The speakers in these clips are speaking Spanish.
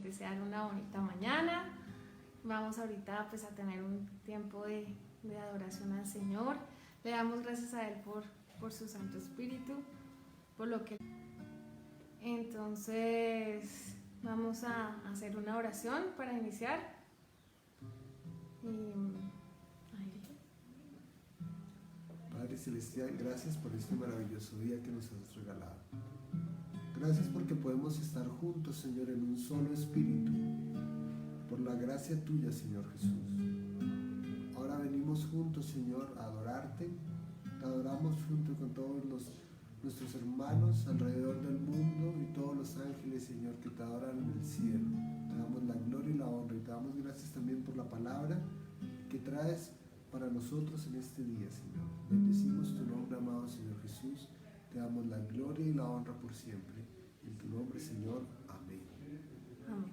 desear una bonita mañana. Vamos ahorita pues a tener un tiempo de adoración al Señor. Le damos gracias a Él por su Santo Espíritu, por lo que... Entonces vamos a hacer una oración para iniciar. Padre Celestial, gracias por este maravilloso día que nos has regalado. Gracias porque podemos estar juntos, Señor, en un solo espíritu, por la gracia tuya, Señor Jesús. Ahora venimos juntos, Señor, a adorarte. Te adoramos junto con todos nuestros hermanos alrededor del mundo y todos los ángeles, Señor, que te adoran en el cielo. Te damos la gloria y la honra y te damos gracias también por la palabra que traes para nosotros en este día, Señor. Bendecimos tu nombre, amado Señor Jesús. Te damos la gloria y la honra por siempre. En tu nombre, Señor. Amén. Amén.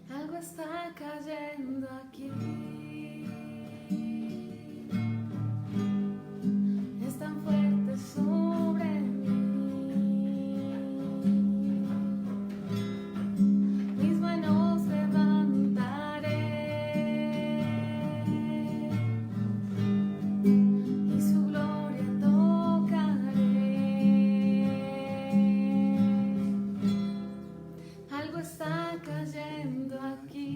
Algo está cayendo aquí. Es tan fuerte sobre mí. Mis manos levantaré y su gloria tocaré. Algo está cayendo aquí.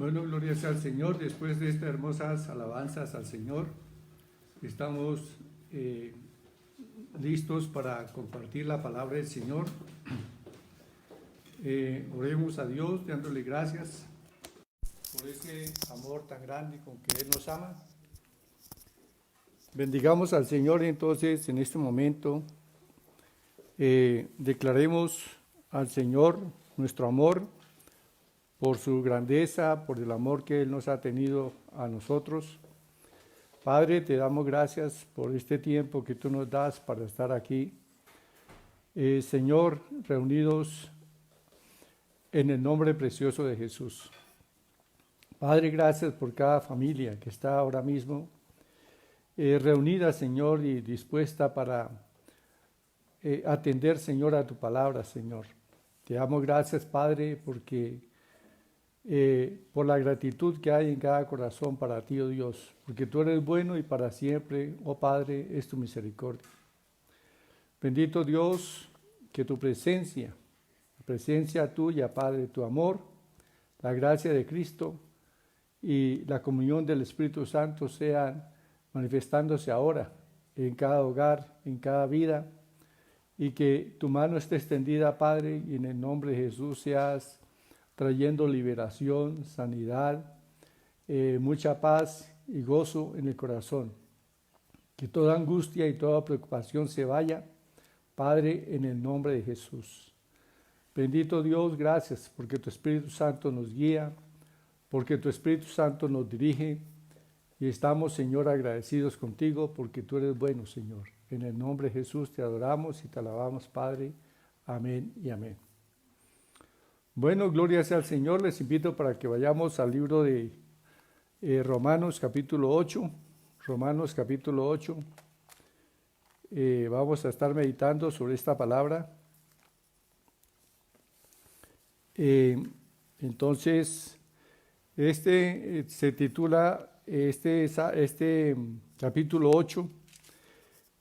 Bueno, gloria sea al Señor. Después de estas hermosas alabanzas al Señor, estamos listos para compartir la palabra del Señor. Oremos a Dios dándole gracias por ese amor tan grande con que Él nos ama. Bendigamos al Señor entonces en este momento. Declaremos al Señor nuestro amor por su grandeza, por el amor que Él nos ha tenido a nosotros. Padre, te damos gracias por este tiempo que tú nos das para estar aquí. Señor, reunidos en el nombre precioso de Jesús. Padre, gracias por cada familia que está ahora mismo reunida, Señor, y dispuesta para atender, Señor, a tu palabra, Señor. Te damos gracias, Padre, porque por la gratitud que hay en cada corazón para ti, oh Dios, porque tú eres bueno y para siempre, oh Padre, es tu misericordia. Bendito Dios, que tu presencia, la presencia tuya, Padre, tu amor, la gracia de Cristo y la comunión del Espíritu Santo sean manifestándose ahora en cada hogar, en cada vida, y que tu mano esté extendida, Padre, y en el nombre de Jesús seas trayendo liberación, sanidad, mucha paz y gozo en el corazón. Que toda angustia y toda preocupación se vaya, Padre, en el nombre de Jesús. Bendito Dios, gracias porque tu Espíritu Santo nos guía, porque tu Espíritu Santo nos dirige, y estamos, Señor, agradecidos contigo porque tú eres bueno, Señor. En el nombre de Jesús te adoramos y te alabamos, Padre. Amén y amén. Bueno, gloria sea al Señor. Les invito para que vayamos al libro de Romanos capítulo 8. Romanos capítulo 8. Vamos a estar meditando sobre esta palabra. Entonces, se titula, este capítulo 8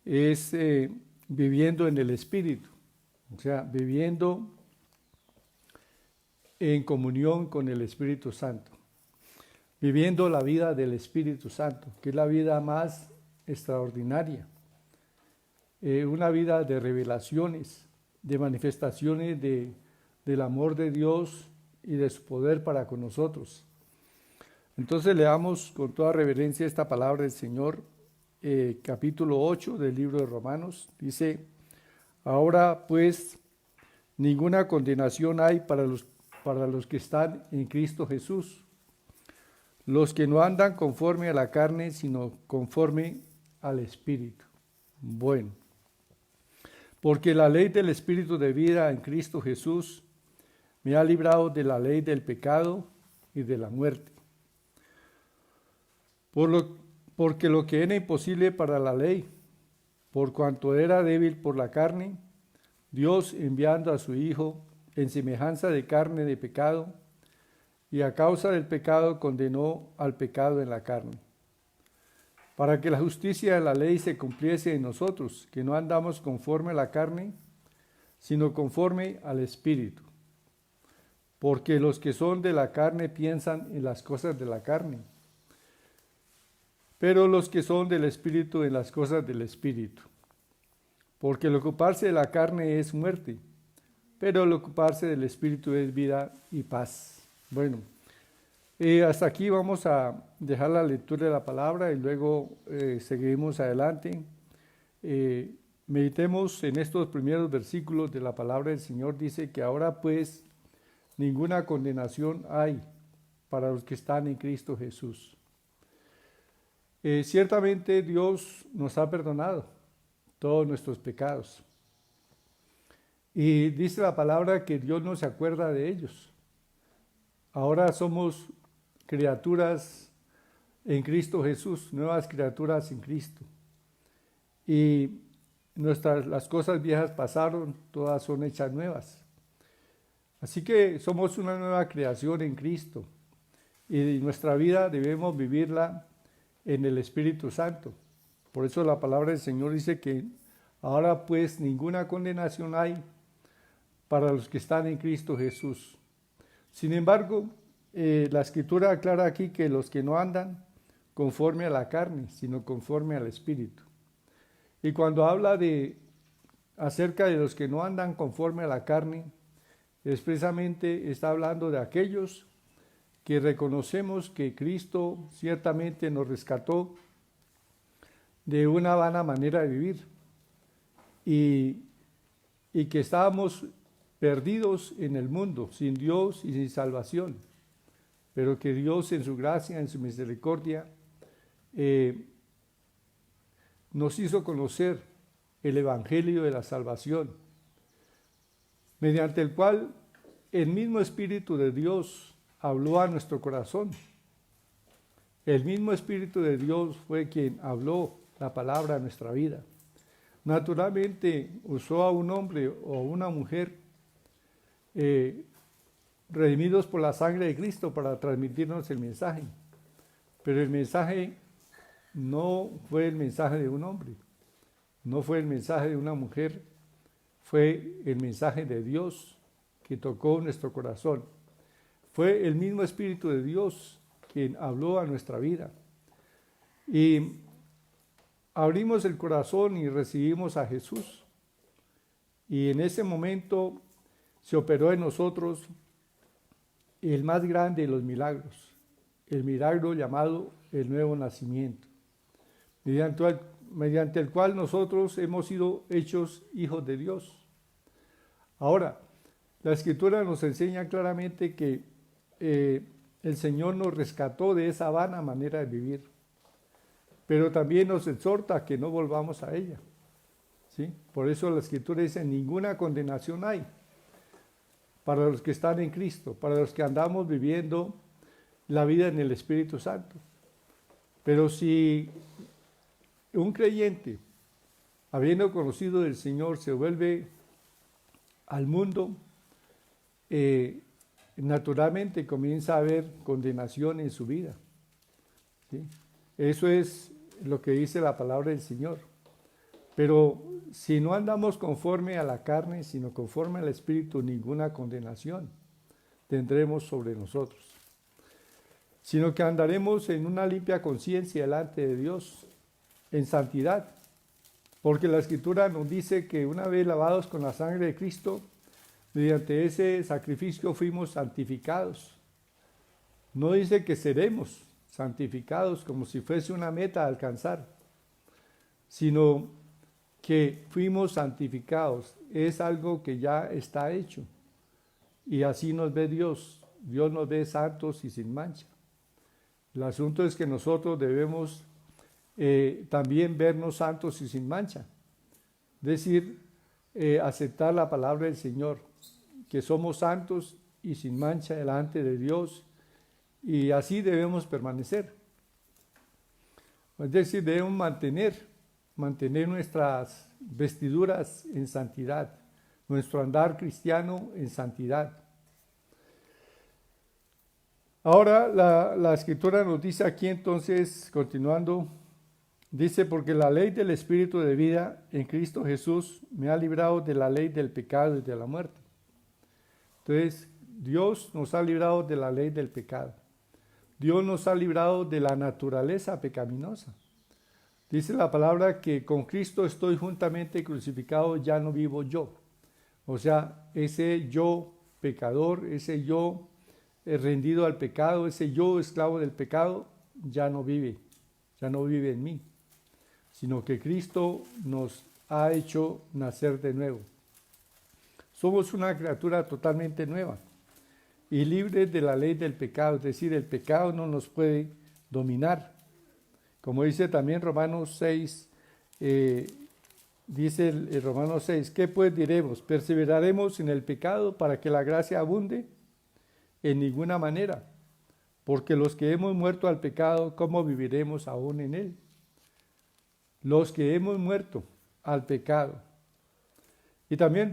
es viviendo en el Espíritu, o sea, viviendo en comunión con el Espíritu Santo, viviendo la vida del Espíritu Santo, que es la vida más extraordinaria, una vida de revelaciones, de manifestaciones del amor de Dios y de su poder para con nosotros. Entonces leamos con toda reverencia esta palabra del Señor, capítulo 8 del libro de Romanos. Dice: ahora pues ninguna condenación hay para los que están en Cristo Jesús, los que no andan conforme a la carne, sino conforme al Espíritu. Bueno, porque la ley del Espíritu de vida en Cristo Jesús me ha librado de la ley del pecado y de la muerte. Porque lo que era imposible para la ley, por cuanto era débil por la carne, Dios, enviando a su Hijo en semejanza de carne de pecado, y a causa del pecado condenó al pecado en la carne, para que la justicia de la ley se cumpliese en nosotros, que no andamos conforme a la carne, sino conforme al Espíritu. Porque los que son de la carne piensan en las cosas de la carne, pero los que son del Espíritu en las cosas del Espíritu. Porque el ocuparse de la carne es muerte, pero el ocuparse del Espíritu es vida y paz. Bueno, hasta aquí vamos a dejar la lectura de la palabra y luego seguimos adelante. Meditemos en estos primeros versículos de la palabra del Señor. Dice que ahora pues ninguna condenación hay para los que están en Cristo Jesús. Ciertamente Dios nos ha perdonado todos nuestros pecados. Y dice la palabra que Dios no se acuerda de ellos. Ahora somos criaturas en Cristo Jesús, nuevas criaturas en Cristo. Y las cosas viejas pasaron, todas son hechas nuevas. Así que somos una nueva creación en Cristo. Y nuestra vida debemos vivirla en el Espíritu Santo. Por eso la palabra del Señor dice que ahora pues ninguna condenación hay para los que están en Cristo Jesús. Sin embargo, la Escritura aclara aquí que los que no andan conforme a la carne, sino conforme al Espíritu. Y cuando habla acerca de los que no andan conforme a la carne, expresamente está hablando de aquellos que reconocemos que Cristo ciertamente nos rescató de una vana manera de vivir y que estábamos perdidos en el mundo, sin Dios y sin salvación, pero que Dios en su gracia, en su misericordia, nos hizo conocer el Evangelio de la salvación, mediante el cual el mismo Espíritu de Dios habló a nuestro corazón. El mismo Espíritu de Dios fue quien habló la palabra a nuestra vida. Naturalmente usó a un hombre o una mujer redimidos por la sangre de Cristo para transmitirnos el mensaje. Pero el mensaje no fue el mensaje de un hombre, no fue el mensaje de una mujer, fue el mensaje de Dios que tocó nuestro corazón. Fue el mismo Espíritu de Dios quien habló a nuestra vida. Y abrimos el corazón y recibimos a Jesús. Y en ese momento se operó en nosotros el más grande de los milagros, el milagro llamado el nuevo nacimiento, mediante el cual nosotros hemos sido hechos hijos de Dios. Ahora, la Escritura nos enseña claramente que el Señor nos rescató de esa vana manera de vivir, pero también nos exhorta a que no volvamos a ella, ¿sí? Por eso la Escritura dice, ninguna condenación hay para los que están en Cristo, para los que andamos viviendo la vida en el Espíritu Santo. Pero si un creyente, habiendo conocido del Señor, se vuelve al mundo, naturalmente comienza a haber condenación en su vida, ¿sí? Eso es lo que dice la palabra del Señor. Pero si no andamos conforme a la carne, sino conforme al Espíritu, ninguna condenación tendremos sobre nosotros, sino que andaremos en una limpia conciencia delante de Dios, en santidad, porque la Escritura nos dice que una vez lavados con la sangre de Cristo, mediante ese sacrificio fuimos santificados. No dice que seremos santificados como si fuese una meta a alcanzar, sino que fuimos santificados. Es algo que ya está hecho. Y así nos ve Dios. Dios nos ve santos y sin mancha. El asunto es que nosotros debemos también vernos santos y sin mancha. Es decir, aceptar la palabra del Señor, que somos santos y sin mancha delante de Dios, y así debemos permanecer. Es decir, debemos mantener nuestras vestiduras en santidad, nuestro andar cristiano en santidad. Ahora la Escritura nos dice aquí entonces, continuando, dice, porque la ley del Espíritu de vida en Cristo Jesús me ha librado de la ley del pecado y de la muerte. Entonces, Dios nos ha librado de la ley del pecado. Dios nos ha librado de la naturaleza pecaminosa. Dice la palabra que con Cristo estoy juntamente crucificado, ya no vivo yo. O sea, ese yo pecador, ese yo rendido al pecado, ese yo esclavo del pecado, ya no vive en mí, sino que Cristo nos ha hecho nacer de nuevo. Somos una criatura totalmente nueva y libres de la ley del pecado, es decir, el pecado no nos puede dominar. Como dice también Romanos 6, dice el Romanos 6, ¿qué pues diremos? ¿Perseveraremos en el pecado para que la gracia abunde? En ninguna manera, porque los que hemos muerto al pecado, ¿cómo viviremos aún en él? Los que hemos muerto al pecado. Y también el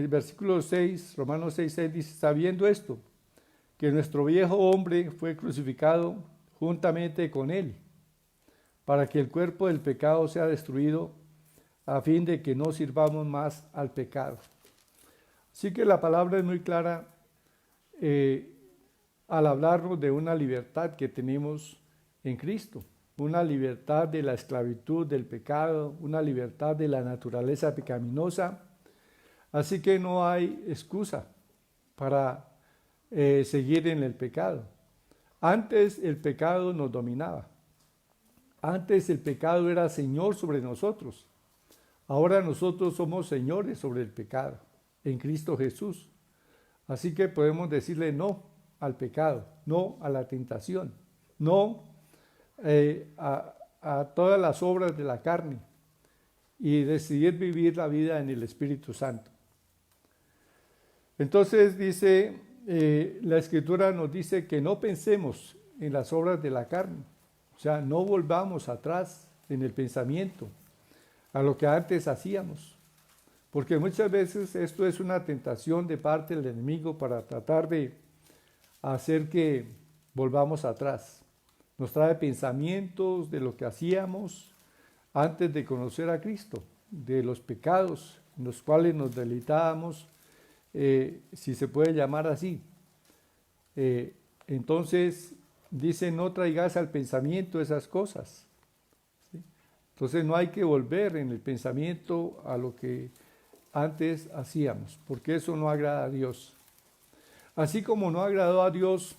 versículo 6, Romanos 6, dice, sabiendo esto, que nuestro viejo hombre fue crucificado juntamente con él, para que el cuerpo del pecado sea destruido, a fin de que no sirvamos más al pecado. Así que la palabra es muy clara al hablarnos de una libertad que tenemos en Cristo, una libertad de la esclavitud del pecado, una libertad de la naturaleza pecaminosa. Así que no hay excusa para seguir en el pecado. Antes el pecado nos dominaba. Antes el pecado era señor sobre nosotros. Ahora nosotros somos señores sobre el pecado en Cristo Jesús. Así que podemos decirle no al pecado, no a la tentación, no a todas las obras de la carne y decidir vivir la vida en el Espíritu Santo. Entonces dice, la Escritura nos dice que no pensemos en las obras de la carne, o sea, no volvamos atrás en el pensamiento a lo que antes hacíamos, porque muchas veces esto es una tentación de parte del enemigo para tratar de hacer que volvamos atrás. Nos trae pensamientos de lo que hacíamos antes de conocer a Cristo, de los pecados en los cuales nos deleitábamos, si se puede llamar así. Entonces dice, no traigas al pensamiento esas cosas. ¿Sí? Entonces no hay que volver en el pensamiento a lo que antes hacíamos, porque eso no agrada a Dios. Así como no agradó a Dios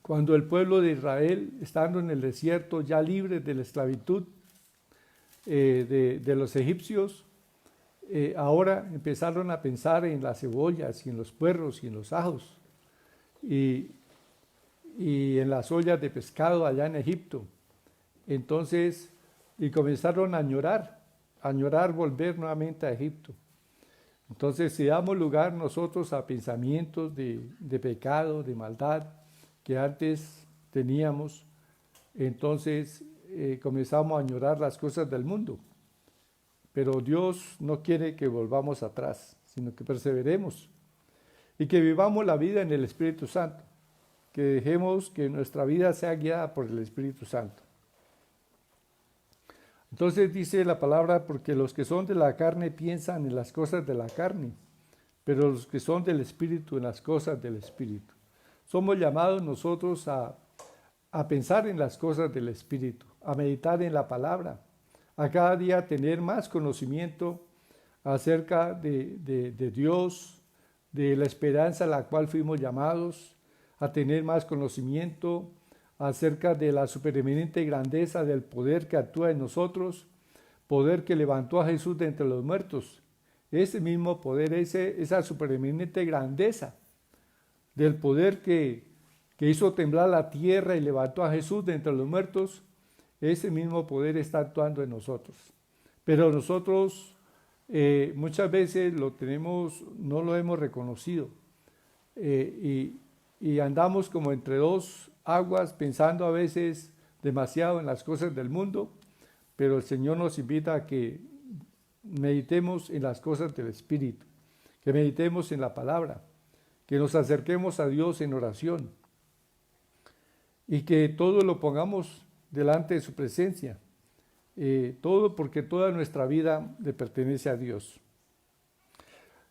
cuando el pueblo de Israel, estando en el desierto, ya libre de la esclavitud de los egipcios, ahora empezaron a pensar en las cebollas y en los puerros y en los ajos y en las ollas de pescado allá en Egipto. Entonces, y comenzaron a añorar volver nuevamente a Egipto. Entonces, si damos lugar nosotros a pensamientos de pecado, de maldad, que antes teníamos, entonces comenzamos a añorar las cosas del mundo. Pero Dios no quiere que volvamos atrás, sino que perseveremos y que vivamos la vida en el Espíritu Santo, que dejemos que nuestra vida sea guiada por el Espíritu Santo. Entonces dice la palabra, porque los que son de la carne piensan en las cosas de la carne, pero los que son del Espíritu en las cosas del Espíritu. Somos llamados nosotros a pensar en las cosas del Espíritu, a meditar en la palabra, a cada día tener más conocimiento acerca de Dios, de la esperanza a la cual fuimos llamados, a tener más conocimiento acerca de la supereminente grandeza del poder que actúa en nosotros, poder que levantó a Jesús de entre los muertos. Ese mismo poder, esa supereminente grandeza del poder que hizo temblar la tierra y levantó a Jesús de entre los muertos, ese mismo poder está actuando en nosotros. Pero nosotros muchas veces no lo hemos reconocido y andamos como entre dos aguas pensando a veces demasiado en las cosas del mundo, pero el Señor nos invita a que meditemos en las cosas del Espíritu, que meditemos en la palabra, que nos acerquemos a Dios en oración y que todo lo pongamos delante de su presencia, todo porque toda nuestra vida le pertenece a Dios.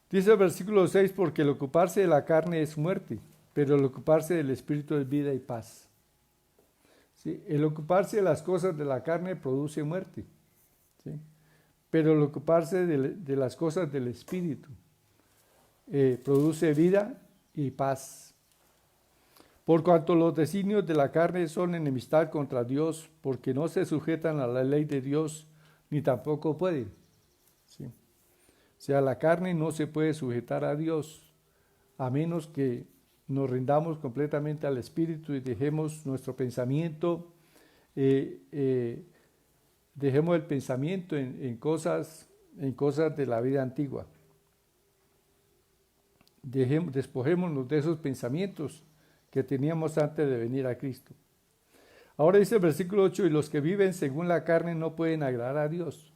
Dice el versículo 6, porque el ocuparse de la carne es muerte, pero el ocuparse del Espíritu es vida y paz. ¿Sí? El ocuparse de las cosas de la carne produce muerte, ¿sí? Pero el ocuparse de las cosas del Espíritu produce vida y paz. Por cuanto los designios de la carne son enemistad contra Dios, porque no se sujetan a la ley de Dios, ni tampoco pueden. ¿Sí? O sea, la carne no se puede sujetar a Dios, a menos que nos rindamos completamente al Espíritu y dejemos nuestro pensamiento, dejemos el pensamiento en cosas de la vida antigua. Despojémonos de esos pensamientos que teníamos antes de venir a Cristo. Ahora dice el versículo 8, y los que viven según la carne no pueden agradar a Dios.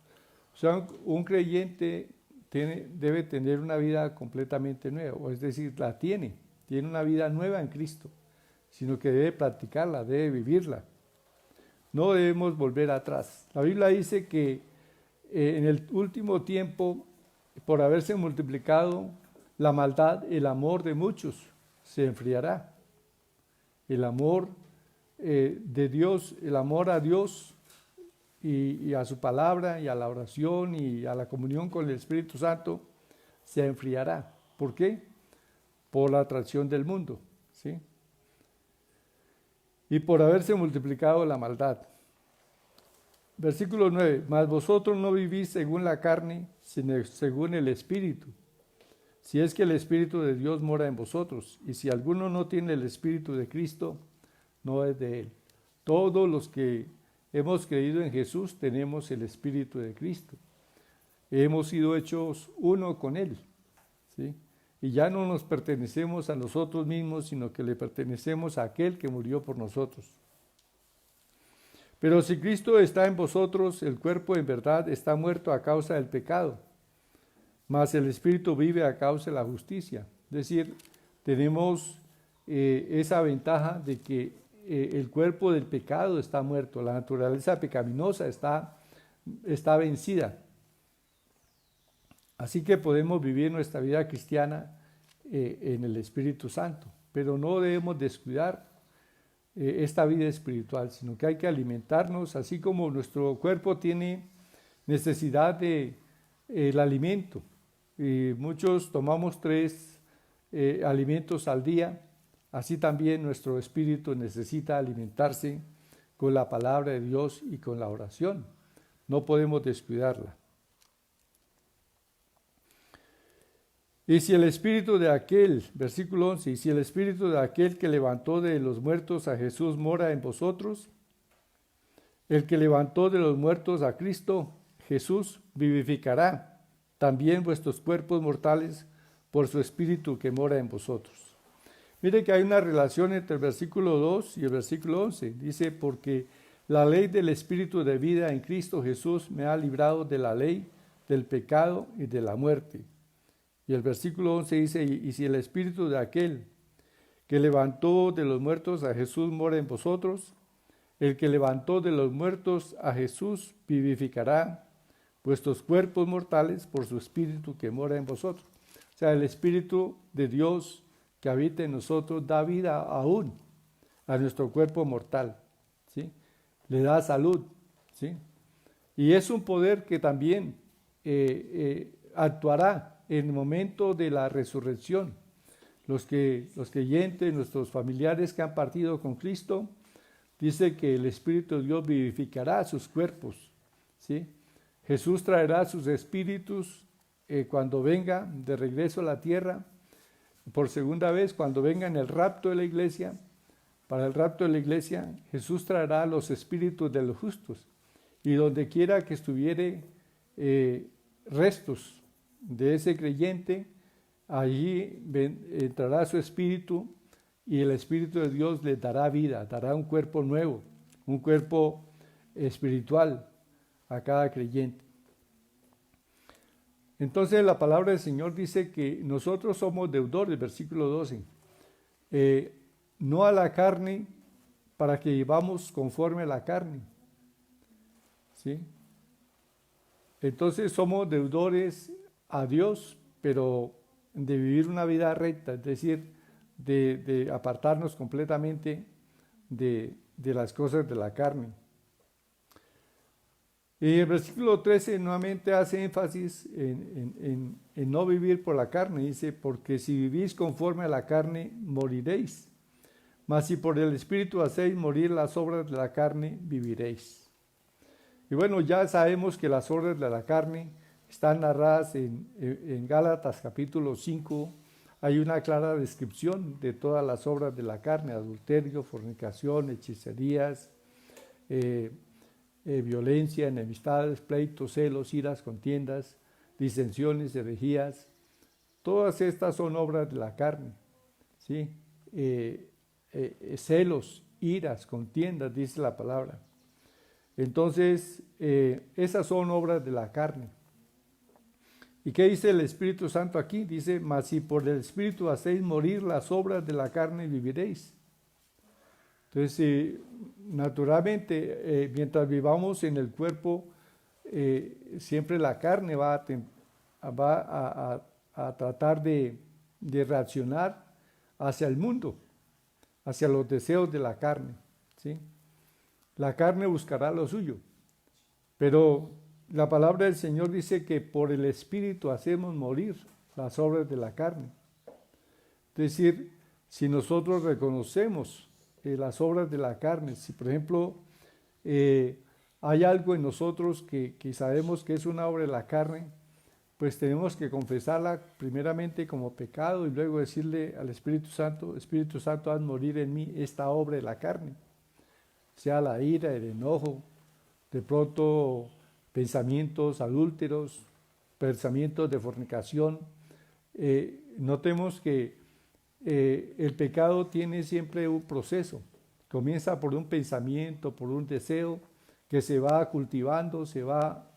O sea, un creyente debe tener una vida completamente nueva, o es decir, tiene una vida nueva en Cristo, sino que debe practicarla, debe vivirla. No debemos volver atrás. La Biblia dice que en el último tiempo, por haberse multiplicado la maldad, el amor de muchos se enfriará. el amor de Dios, el amor a Dios y a su palabra y a la oración y a la comunión con el Espíritu Santo se enfriará. ¿Por qué? Por la atracción del mundo, ¿sí? Y por haberse multiplicado la maldad. Versículo 9, mas vosotros no vivís según la carne, sino según el Espíritu. Si es que el Espíritu de Dios mora en vosotros, y si alguno no tiene el Espíritu de Cristo, no es de él. Todos los que hemos creído en Jesús tenemos el Espíritu de Cristo. Hemos sido hechos uno con él, ¿sí? Y ya no nos pertenecemos a nosotros mismos, sino que le pertenecemos a aquel que murió por nosotros. Pero si Cristo está en vosotros, el cuerpo en verdad está muerto a causa del pecado, mas el Espíritu vive a causa de la justicia. Es decir, tenemos esa ventaja de que el cuerpo del pecado está muerto, la naturaleza pecaminosa está vencida. Así que podemos vivir nuestra vida cristiana en el Espíritu Santo, pero no debemos descuidar esta vida espiritual, sino que hay que alimentarnos, así como nuestro cuerpo tiene necesidad de el alimento. Muchos tomamos 3 alimentos al día, así también nuestro espíritu necesita alimentarse con la palabra de Dios y con la oración. No podemos descuidarla. Y si el espíritu de aquel, versículo 11, y si el espíritu de aquel que levantó de los muertos a Jesús mora en vosotros, el que levantó de los muertos a Cristo, Jesús, vivificará también vuestros cuerpos mortales por su espíritu que mora en vosotros. Mire que hay una relación entre el versículo 2 y el versículo 11. Dice, porque la ley del espíritu de vida en Cristo Jesús me ha librado de la ley, del pecado y de la muerte. Y el versículo 11 dice, y si el espíritu de aquel que levantó de los muertos a Jesús mora en vosotros, el que levantó de los muertos a Jesús vivificará vuestros cuerpos mortales por su espíritu que mora en vosotros. O sea, el espíritu de Dios que habita en nosotros da vida aún a nuestro cuerpo mortal, ¿sí? Le da salud, ¿sí? Y es un poder que también actuará en el momento de la resurrección. Los creyentes, nuestros familiares que han partido con Cristo, dice que el Espíritu de Dios vivificará sus cuerpos, ¿sí? Jesús traerá sus espíritus cuando venga de regreso a la tierra, por segunda vez, cuando venga en el rapto de la iglesia. Para el rapto de la iglesia, Jesús traerá los espíritus de los justos, y donde quiera que estuviere restos de ese creyente, allí entrará su espíritu, y el Espíritu de Dios le dará vida, dará un cuerpo nuevo, un cuerpo espiritual a cada creyente. Entonces la palabra del Señor dice que nosotros somos deudores, versículo 12, no a la carne para que vivamos conforme a la carne, ¿sí? Entonces somos deudores a Dios, pero de vivir una vida recta, es decir, de apartarnos completamente de las cosas de la carne. Y el versículo 13 nuevamente hace énfasis en no vivir por la carne. Dice, porque si vivís conforme a la carne, moriréis. Mas si por el Espíritu hacéis morir las obras de la carne, viviréis. Y bueno, ya sabemos que las obras de la carne están narradas en Gálatas capítulo 5. Hay una clara descripción de todas las obras de la carne: adulterio, fornicación, hechicerías, violencia, enemistades, pleitos, celos, iras, contiendas, disensiones, herejías. Todas estas son obras de la carne, ¿sí? Celos, iras, contiendas, dice la palabra. Entonces, esas son obras de la carne. ¿Y qué dice el Espíritu Santo aquí? Dice, mas si por el Espíritu hacéis morir las obras de la carne, viviréis. Entonces, naturalmente, mientras vivamos en el cuerpo, siempre la carne va a tratar de reaccionar hacia el mundo. hacia los deseos de la carne, ¿sí? La carne buscará lo suyo, pero la palabra del Señor dice que por el Espíritu hacemos morir las obras de la carne. Es decir, si nosotros reconocemos las obras de la carne, si por ejemplo hay algo en nosotros que sabemos que es una obra de la carne, pues tenemos que confesarla primeramente como pecado y luego decirle al Espíritu Santo, haz morir en mí esta obra de la carne, sea la ira, el enojo, de pronto pensamientos adúlteros, pensamientos de fornicación. Notemos que el pecado tiene siempre un proceso. Comienza por un pensamiento, por un deseo que se va cultivando, se va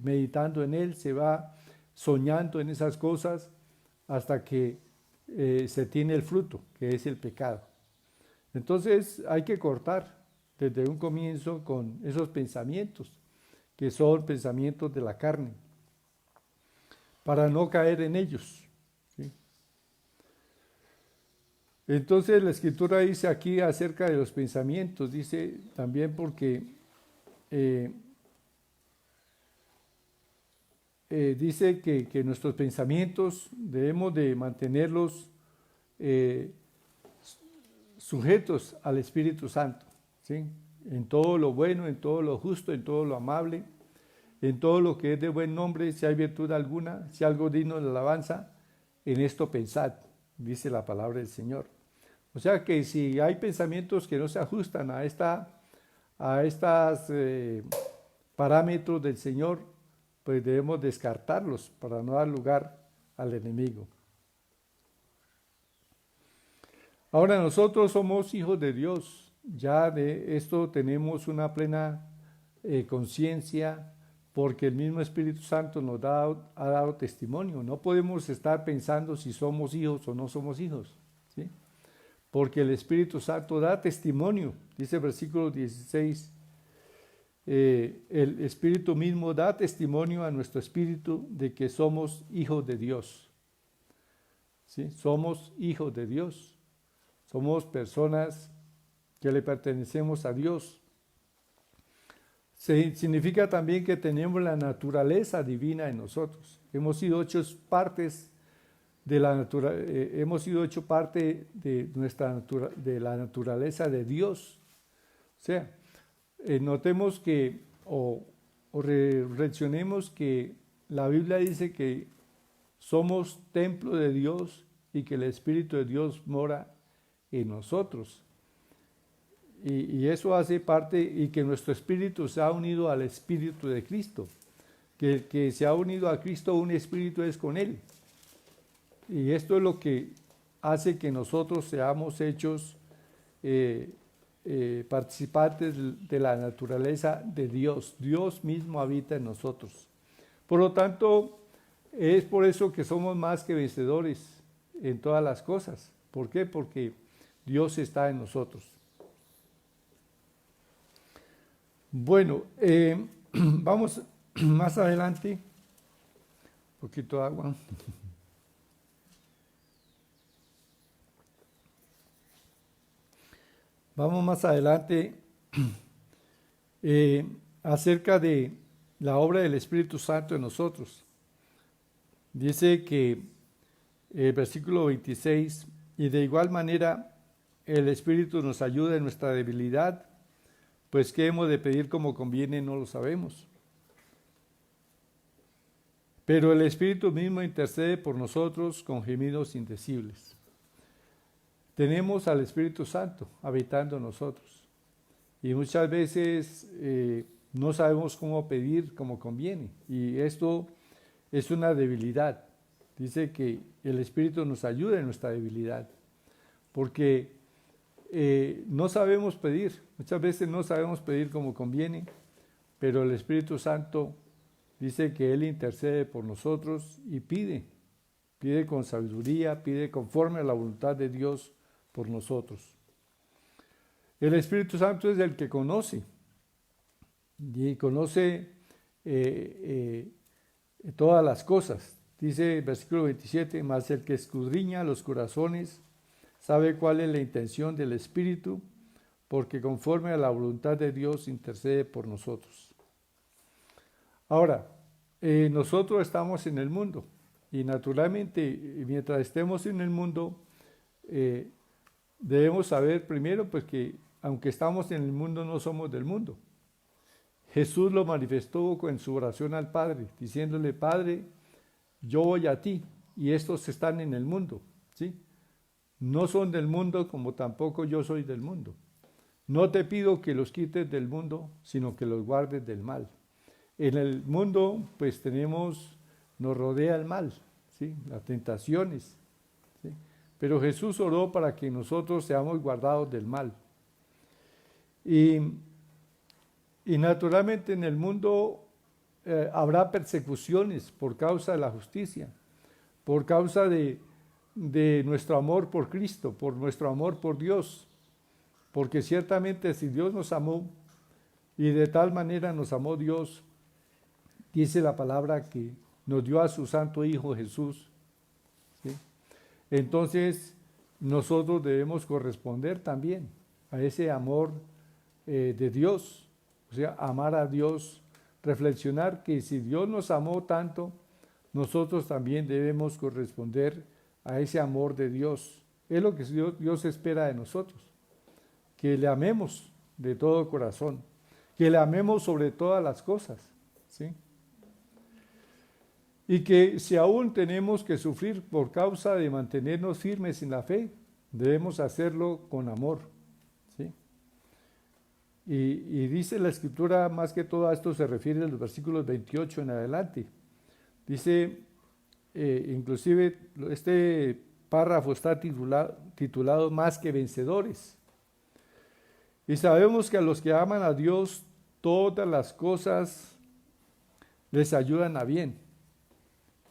meditando en él, se va soñando en esas cosas hasta que se tiene el fruto, que es el pecado. Entonces hay que cortar desde un comienzo con esos pensamientos, que son pensamientos de la carne, para no caer en ellos, ¿sí? Entonces la Escritura dice aquí acerca de los pensamientos, dice también porque dice que nuestros pensamientos debemos de mantenerlos sujetos al Espíritu Santo, ¿sí? En todo lo bueno, en todo lo justo, en todo lo amable, en todo lo que es de buen nombre, si hay virtud alguna, si algo digno de alabanza, en esto pensad, dice la palabra del Señor. O sea que si hay pensamientos que no se ajustan a estos parámetros del Señor, pues debemos descartarlos para no dar lugar al enemigo. Ahora nosotros somos hijos de Dios, ya de esto tenemos una plena conciencia, porque el mismo Espíritu Santo nos ha dado testimonio. No podemos estar pensando si somos hijos o no somos hijos, ¿sí? Porque el Espíritu Santo da testimonio, dice el versículo 16, el Espíritu mismo da testimonio a nuestro espíritu de que somos hijos de Dios, ¿sí? Somos hijos de Dios, somos personas que le pertenecemos a Dios. Significa también que tenemos la naturaleza divina en nosotros. Hemos sido hechos partes de la hemos sido hecho parte de de la naturaleza de Dios. O sea, notemos que reflexionemos que la Biblia dice que somos templo de Dios y que el Espíritu de Dios mora en nosotros. Y eso hace parte, y que nuestro espíritu se ha unido al Espíritu de Cristo. Que el que se ha unido a Cristo, un espíritu es con Él. Y esto es lo que hace que nosotros seamos hechos participantes de la naturaleza de Dios. Dios mismo habita en nosotros. Por lo tanto, es por eso que somos más que vencedores en todas las cosas. ¿Por qué? Porque Dios está en nosotros. Bueno, vamos más adelante. Un poquito de agua. Vamos más adelante acerca de la obra del Espíritu Santo en nosotros. Dice que el versículo 26, y de igual manera el Espíritu nos ayuda en nuestra debilidad, pues qué hemos de pedir como conviene no lo sabemos. Pero el Espíritu mismo intercede por nosotros con gemidos indecibles. Tenemos al Espíritu Santo habitando en nosotros y muchas veces no sabemos cómo pedir como conviene, y esto es una debilidad. Dice que el Espíritu nos ayuda en nuestra debilidad, porque no sabemos pedir, muchas veces no sabemos pedir como conviene, pero el Espíritu Santo dice que Él intercede por nosotros y pide con sabiduría, pide conforme a la voluntad de Dios por nosotros. El Espíritu Santo es el que conoce, y conoce todas las cosas. Dice el versículo 27, mas el que escudriña los corazones sabe cuál es la intención del Espíritu, porque conforme a la voluntad de Dios intercede por nosotros. Ahora, nosotros estamos en el mundo y naturalmente mientras estemos en el mundo debemos saber primero pues que aunque estamos en el mundo no somos del mundo. Jesús lo manifestó en su oración al Padre, diciéndole: Padre, yo voy a ti y estos están en el mundo, ¿sí? No son del mundo como tampoco yo soy del mundo. No te pido que los quites del mundo, sino que los guardes del mal. En el mundo pues nos rodea el mal, ¿sí? Las tentaciones, ¿sí? Pero Jesús oró para que nosotros seamos guardados del mal. Y naturalmente en el mundo habrá persecuciones por causa de la justicia, por causa de nuestro amor por Cristo, por nuestro amor por Dios. Porque ciertamente si Dios nos amó y de tal manera nos amó Dios, dice la palabra que nos dio a su santo Hijo Jesús, ¿sí? Entonces nosotros debemos corresponder también a ese amor de Dios, o sea, amar a Dios, reflexionar que si Dios nos amó tanto, nosotros también debemos corresponder a ese amor de Dios. Es lo que Dios espera de nosotros, que le amemos de todo corazón, que le amemos sobre todas las cosas, ¿sí? Y que si aún tenemos que sufrir por causa de mantenernos firmes en la fe, debemos hacerlo con amor, ¿sí? Y dice la Escritura, más que todo a esto se refiere a los versículos 28 en adelante. Dice, inclusive este párrafo está titulado Más que vencedores. Y sabemos que a los que aman a Dios, todas las cosas les ayudan a bien.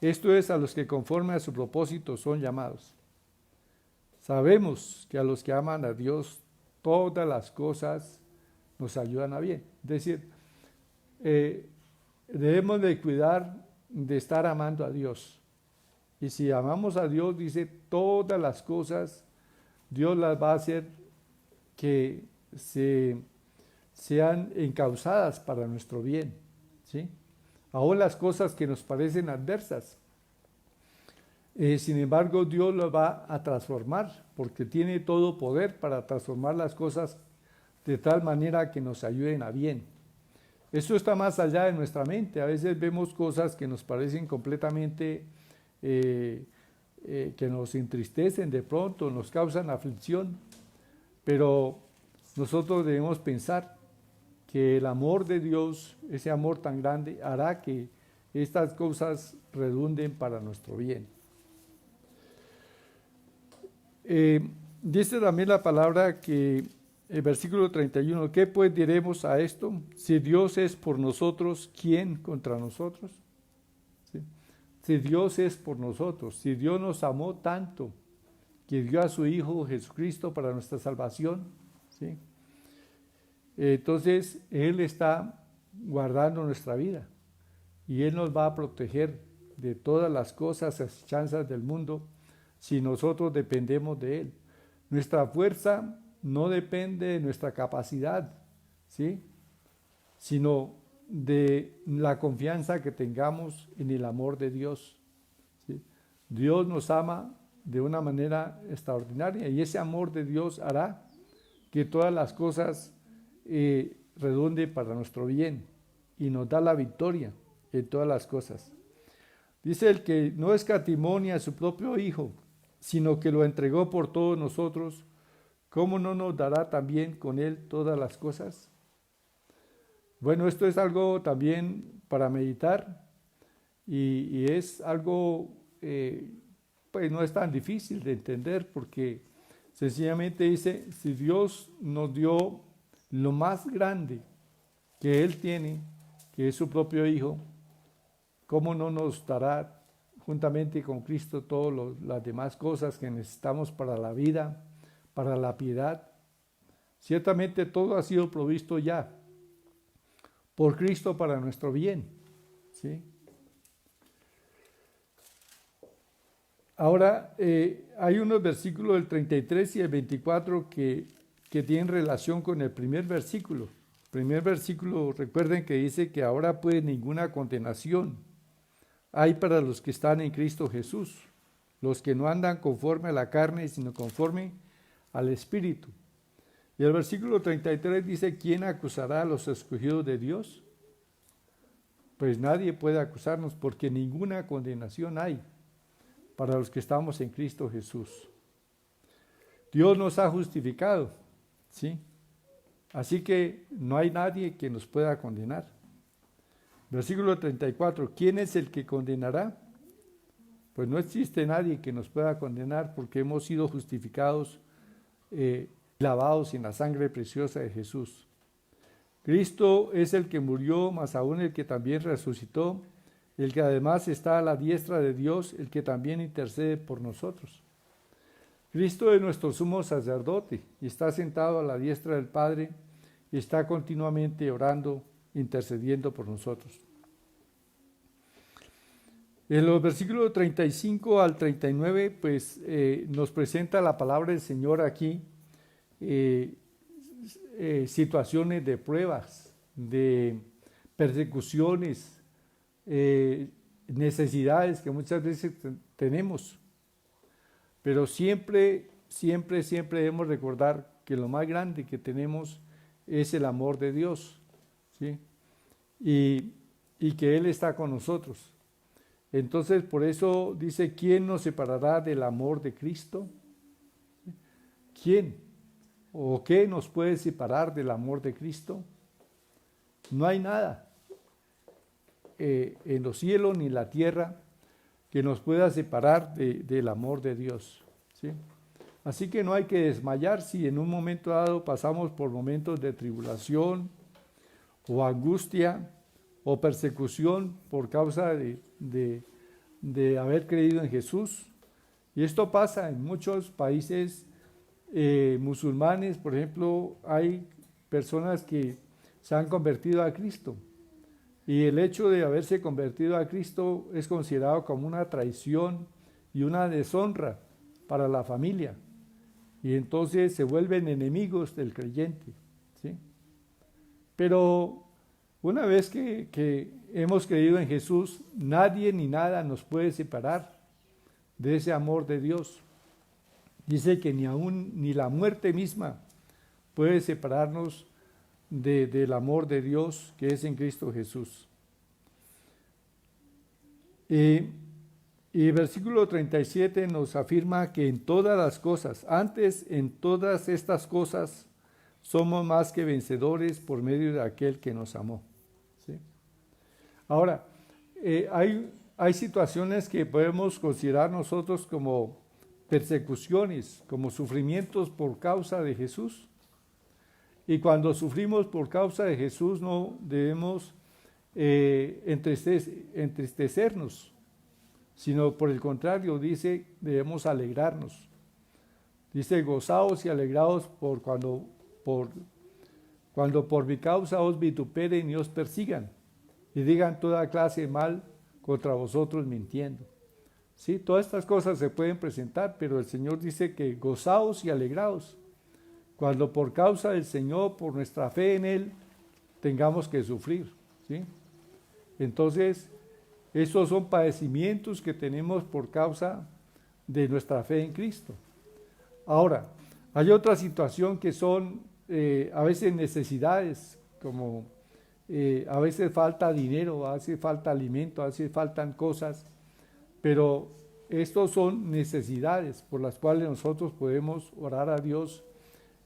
Esto es, a los que conforme a su propósito son llamados. Sabemos que a los que aman a Dios, todas las cosas nos ayudan a bien. Es decir, debemos de cuidar de estar amando a Dios. Y si amamos a Dios, dice, todas las cosas, Dios las va a hacer que sean encauzadas para nuestro bien, ¿sí? Aún las cosas que nos parecen adversas. Sin embargo, Dios las va a transformar, porque tiene todo poder para transformar las cosas de tal manera que nos ayuden a bien. Eso está más allá de nuestra mente. A veces vemos cosas que nos parecen completamente, que nos entristecen de pronto, nos causan aflicción, pero nosotros debemos pensar que el amor de Dios, ese amor tan grande, hará que estas cosas redunden para nuestro bien. Dice también la palabra que el versículo 31, ¿qué pues diremos a esto? Si Dios es por nosotros, ¿quién contra nosotros? ¿Sí? Si Dios es por nosotros, si Dios nos amó tanto, que dio a su Hijo Jesucristo para nuestra salvación, ¿sí? Entonces Él está guardando nuestra vida y Él nos va a proteger de todas las cosas, asechanzas del mundo, si nosotros dependemos de Él. Nuestra fuerza no depende de nuestra capacidad, ¿sí? Sino de la confianza que tengamos en el amor de Dios, ¿sí? Dios nos ama de una manera extraordinaria y ese amor de Dios hará que todas las cosas redunden para nuestro bien y nos da la victoria en todas las cosas. Dice el que no escatimó ni a su propio Hijo, sino que lo entregó por todos nosotros, ¿cómo no nos dará también con Él todas las cosas? Bueno, esto es algo también para meditar y es algo, pues no es tan difícil de entender porque sencillamente dice, si Dios nos dio lo más grande que Él tiene, que es su propio Hijo, ¿cómo no nos dará juntamente con Cristo todas las demás cosas que necesitamos para la vida, para la piedad? Ciertamente todo ha sido provisto ya por Cristo para nuestro bien, ¿sí? Ahora, hay unos versículos del 33 y el 24 que tienen relación con el primer versículo. El primer versículo, recuerden que dice que ahora pues ninguna condenación hay para los que están en Cristo Jesús, los que no andan conforme a la carne, sino conforme al Espíritu. Y el versículo 33 dice, ¿quién acusará a los escogidos de Dios? Pues nadie puede acusarnos porque ninguna condenación hay para los que estamos en Cristo Jesús. Dios nos ha justificado, ¿sí? Así que no hay nadie que nos pueda condenar. Versículo 34, ¿quién es el que condenará? Pues no existe nadie que nos pueda condenar porque hemos sido justificados, lavados en la sangre preciosa de Jesús. Cristo es el que murió, más aún el que también resucitó, el que además está a la diestra de Dios, el que también intercede por nosotros. Cristo es nuestro sumo sacerdote y está sentado a la diestra del Padre y está continuamente orando, intercediendo por nosotros. En los versículos 35 al 39, pues nos presenta la palabra del Señor aquí, situaciones de pruebas, de persecuciones, necesidades que muchas veces tenemos. Pero siempre debemos recordar que lo más grande que tenemos es el amor de Dios, ¿sí? Y que Él está con nosotros. Entonces, por eso dice, ¿quién nos separará del amor de Cristo? ¿Quién? ¿O qué nos puede separar del amor de Cristo? No hay nada en los cielos ni en la tierra que nos pueda separar del amor de Dios, ¿sí? Así que no hay que desmayar si en un momento dado pasamos por momentos de tribulación o angustia o persecución por causa de haber creído en Jesús. Y esto pasa en muchos países musulmanes. Por ejemplo, hay personas que se han convertido a Cristo y el hecho de haberse convertido a Cristo es considerado como una traición y una deshonra para la familia, y entonces se vuelven enemigos del creyente, ¿sí? Pero una vez que hemos creído en Jesús, nadie ni nada nos puede separar de ese amor de Dios. Dice que ni la muerte misma puede separarnos del amor de Dios que es en Cristo Jesús. Y versículo 37 nos afirma que en todas las cosas, antes en todas estas cosas, somos más que vencedores por medio de aquel que nos amó, ¿sí? Ahora, hay situaciones que podemos considerar nosotros como persecuciones, como sufrimientos por causa de Jesús. Y cuando sufrimos por causa de Jesús no debemos entristecernos, sino por el contrario, dice, debemos alegrarnos. Dice, gozaos y alegraos cuando por mi causa os vituperen y os persigan, y digan toda clase de mal contra vosotros mintiendo. Sí, todas estas cosas se pueden presentar, pero el Señor dice que gozaos y alegraos cuando por causa del Señor, por nuestra fe en Él, tengamos que sufrir, ¿sí? Entonces, esos son padecimientos que tenemos por causa de nuestra fe en Cristo. Ahora, hay otra situación que son a veces necesidades, como a veces falta dinero, a veces falta alimento, a veces faltan cosas, pero estos son necesidades por las cuales nosotros podemos orar a Dios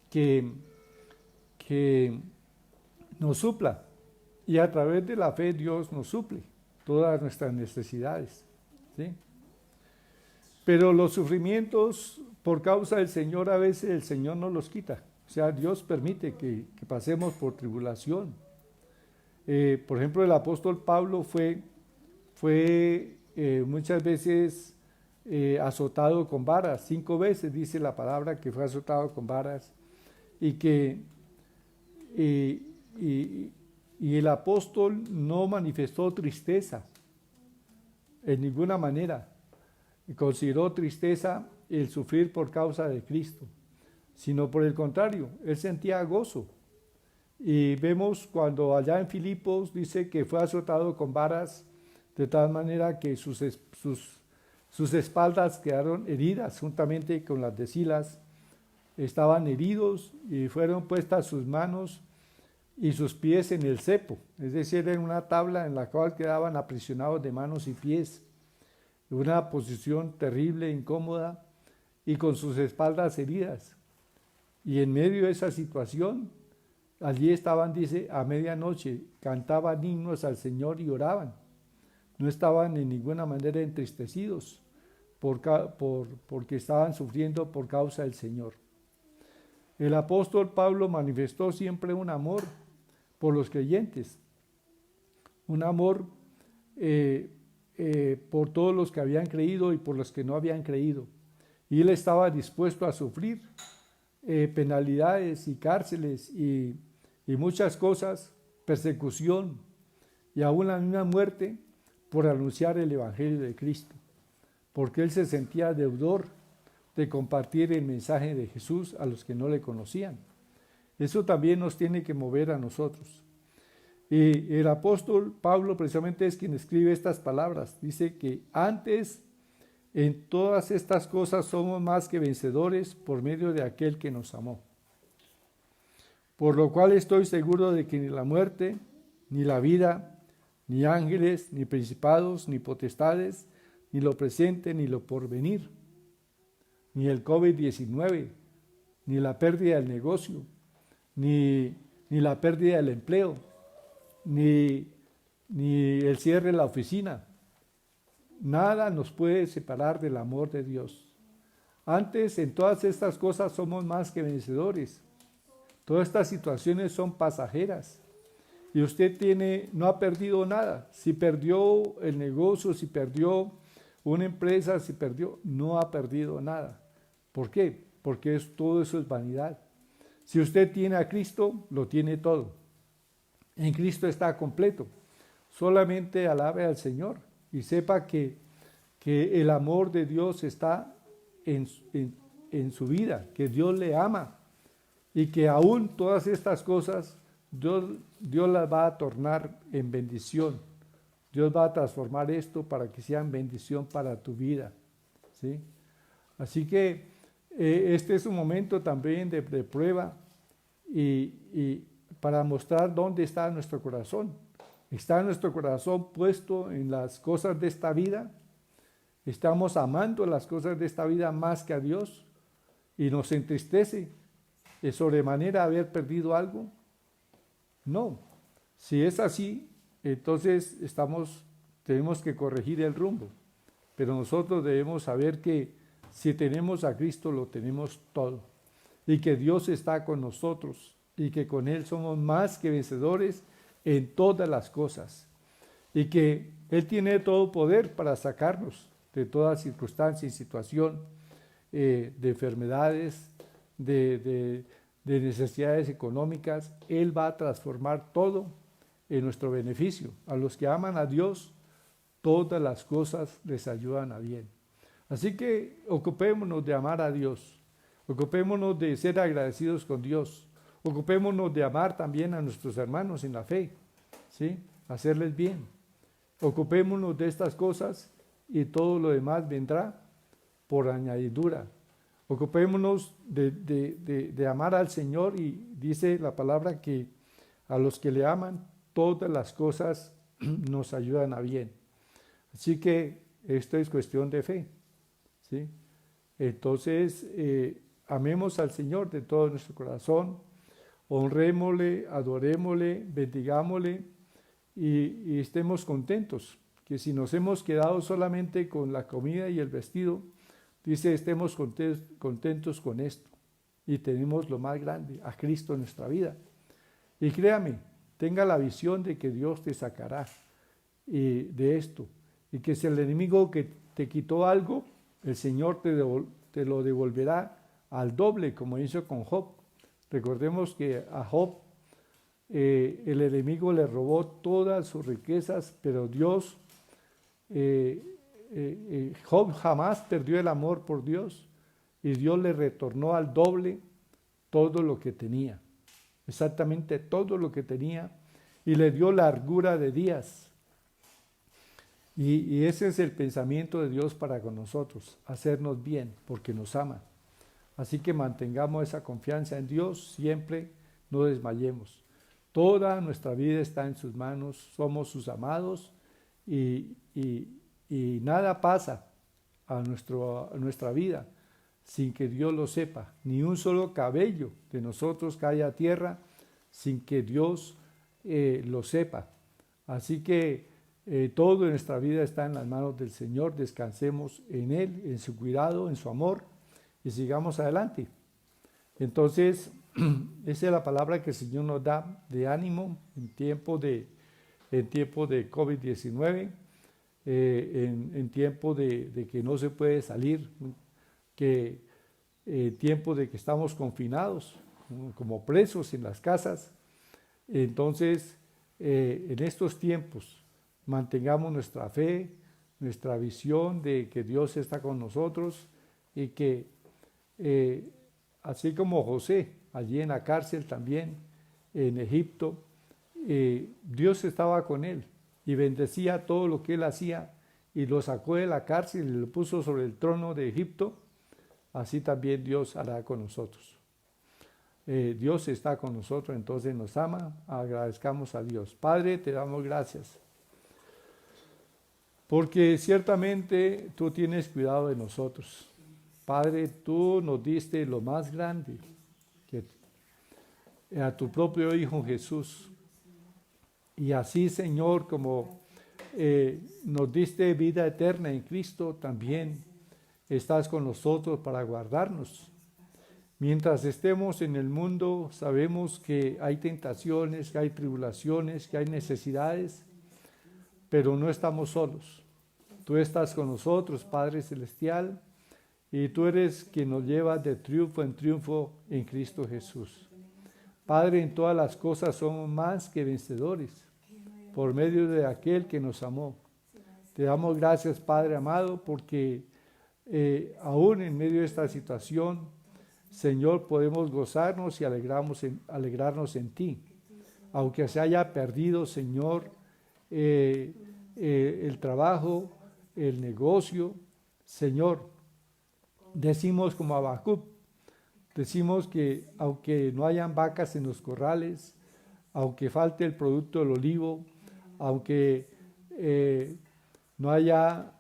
que nos supla, y a través de la fe Dios nos suple todas nuestras necesidades, ¿sí? Pero los sufrimientos por causa del Señor, a veces el Señor no los quita. O sea, Dios permite que pasemos por tribulación. Por ejemplo, el apóstol Pablo fue muchas veces azotado con varas. 5 veces dice la palabra que fue azotado con varas, y el apóstol no manifestó tristeza en ninguna manera. consideró tristeza el sufrir por causa de Cristo, sino por el contrario, él sentía gozo. Y vemos cuando allá en Filipos dice que fue azotado con varas de tal manera que sus espaldas quedaron heridas juntamente con las de Silas, estaban heridos y fueron puestas sus manos y sus pies en el cepo, es decir, en una tabla en la cual quedaban aprisionados de manos y pies, una posición terrible, incómoda y con sus espaldas heridas. Y en medio de esa situación, allí estaban, dice, a medianoche, cantaban himnos al Señor y oraban. No estaban en ninguna manera entristecidos porque estaban sufriendo por causa del Señor. El apóstol Pablo manifestó siempre un amor por los creyentes, un amor por todos los que habían creído y por los que no habían creído. Y él estaba dispuesto a sufrir penalidades y cárceles y muchas cosas, persecución y aún la misma muerte por anunciar el Evangelio de Cristo, porque él se sentía deudor de compartir el mensaje de Jesús a los que no le conocían. Eso también nos tiene que mover a nosotros. Y el apóstol Pablo precisamente es quien escribe estas palabras. Dice que antes en todas estas cosas somos más que vencedores por medio de aquel que nos amó. Por lo cual estoy seguro de que ni la muerte, ni la vida, ni ángeles, ni principados, ni potestades, ni lo presente, ni lo porvenir, ni el COVID-19, ni la pérdida del negocio, ni la pérdida del empleo, ni el cierre de la oficina. Nada nos puede separar del amor de Dios. Antes, en todas estas cosas somos más que vencedores. Todas estas situaciones son pasajeras. Y usted no ha perdido nada. Si perdió el negocio, si perdió una empresa, no ha perdido nada. ¿Por qué? Porque todo eso es vanidad. Si usted tiene a Cristo, lo tiene todo. En Cristo está completo. Solamente alabe al Señor y sepa que el amor de Dios está en su vida, que Dios le ama y que aún todas estas cosas Dios las va a tornar en bendición. Dios va a transformar esto para que sean bendición para tu vida, ¿sí? Así que este es un momento también de prueba y para mostrar dónde está nuestro corazón. ¿Está nuestro corazón puesto en las cosas de esta vida? ¿Estamos amando las cosas de esta vida más que a Dios? ¿Y nos entristece de sobremanera haber perdido algo? No. Si es así, entonces tenemos que corregir el rumbo. Pero nosotros debemos saber que si tenemos a Cristo, lo tenemos todo. Y que Dios está con nosotros y que con Él somos más que vencedores en todas las cosas. Y que Él tiene todo poder para sacarnos de toda circunstancia y situación, de enfermedades, de necesidades económicas. Él va a transformar todo en nuestro beneficio. A los que aman a Dios, todas las cosas les ayudan a bien. Así que ocupémonos de amar a Dios, ocupémonos de ser agradecidos con Dios, ocupémonos de amar también a nuestros hermanos en la fe, ¿sí? Hacerles bien. Ocupémonos de estas cosas y todo lo demás vendrá por añadidura. Ocupémonos de amar al Señor y dice la palabra que a los que le aman, todas las cosas nos ayudan a bien. Así que esto es cuestión de fe, ¿sí? Entonces, amemos al Señor de todo nuestro corazón, honrémosle, adorémosle, bendigámosle y estemos contentos. Que si nos hemos quedado solamente con la comida y el vestido, dice, estemos contentos con esto y tenemos lo más grande, a Cristo en nuestra vida. Y créame, tenga la visión de que Dios te sacará de esto y que si el enemigo que te quitó algo, el Señor te lo devolverá al doble, como hizo con Job. Recordemos que a Job el enemigo le robó todas sus riquezas, pero Dios Job jamás perdió el amor por Dios y Dios le retornó al doble todo lo que tenía, exactamente todo lo que tenía, y le dio largura de días. Y ese es el pensamiento de Dios para con nosotros, hacernos bien porque nos ama. Así que mantengamos esa confianza en Dios siempre, no desmayemos. Toda nuestra vida está en sus manos, somos sus amados y nada pasa a nuestra vida sin que Dios lo sepa. Ni un solo cabello de nosotros cae a tierra sin que Dios lo sepa. Así que todo en nuestra vida está en las manos del Señor. Descansemos en Él, en su cuidado, en su amor y sigamos adelante. Entonces, esa es la palabra que el Señor nos da de ánimo en tiempo de COVID-19, en tiempo de que no se puede salir, tiempo de que estamos confinados, como presos en las casas. Entonces, en estos tiempos, mantengamos nuestra fe, nuestra visión de que Dios está con nosotros y que, así como José, allí en la cárcel también, en Egipto, Dios estaba con él y bendecía todo lo que él hacía y lo sacó de la cárcel y lo puso sobre el trono de Egipto. Así también Dios hará con nosotros. Dios está con nosotros, entonces nos ama. Agradezcamos a Dios. Padre, te damos gracias, porque ciertamente tú tienes cuidado de nosotros. Padre, tú nos diste lo más grande, a tu propio Hijo Jesús. Y así, Señor, como nos diste vida eterna en Cristo, también estás con nosotros para guardarnos. Mientras estemos en el mundo, sabemos que hay tentaciones, que hay tribulaciones, que hay necesidades, pero no estamos solos. Tú estás con nosotros, Padre Celestial, y tú eres quien nos lleva de triunfo en triunfo en Cristo Jesús. Padre, en todas las cosas somos más que vencedores, por medio de aquel que nos amó. Te damos gracias, Padre amado, porque aún en medio de esta situación, Señor, podemos gozarnos y alegrarnos en ti. Aunque se haya perdido, Señor, el trabajo, el negocio, Señor, decimos como Habacuc, decimos que aunque no hayan vacas en los corrales, aunque falte el producto del olivo, aunque no haya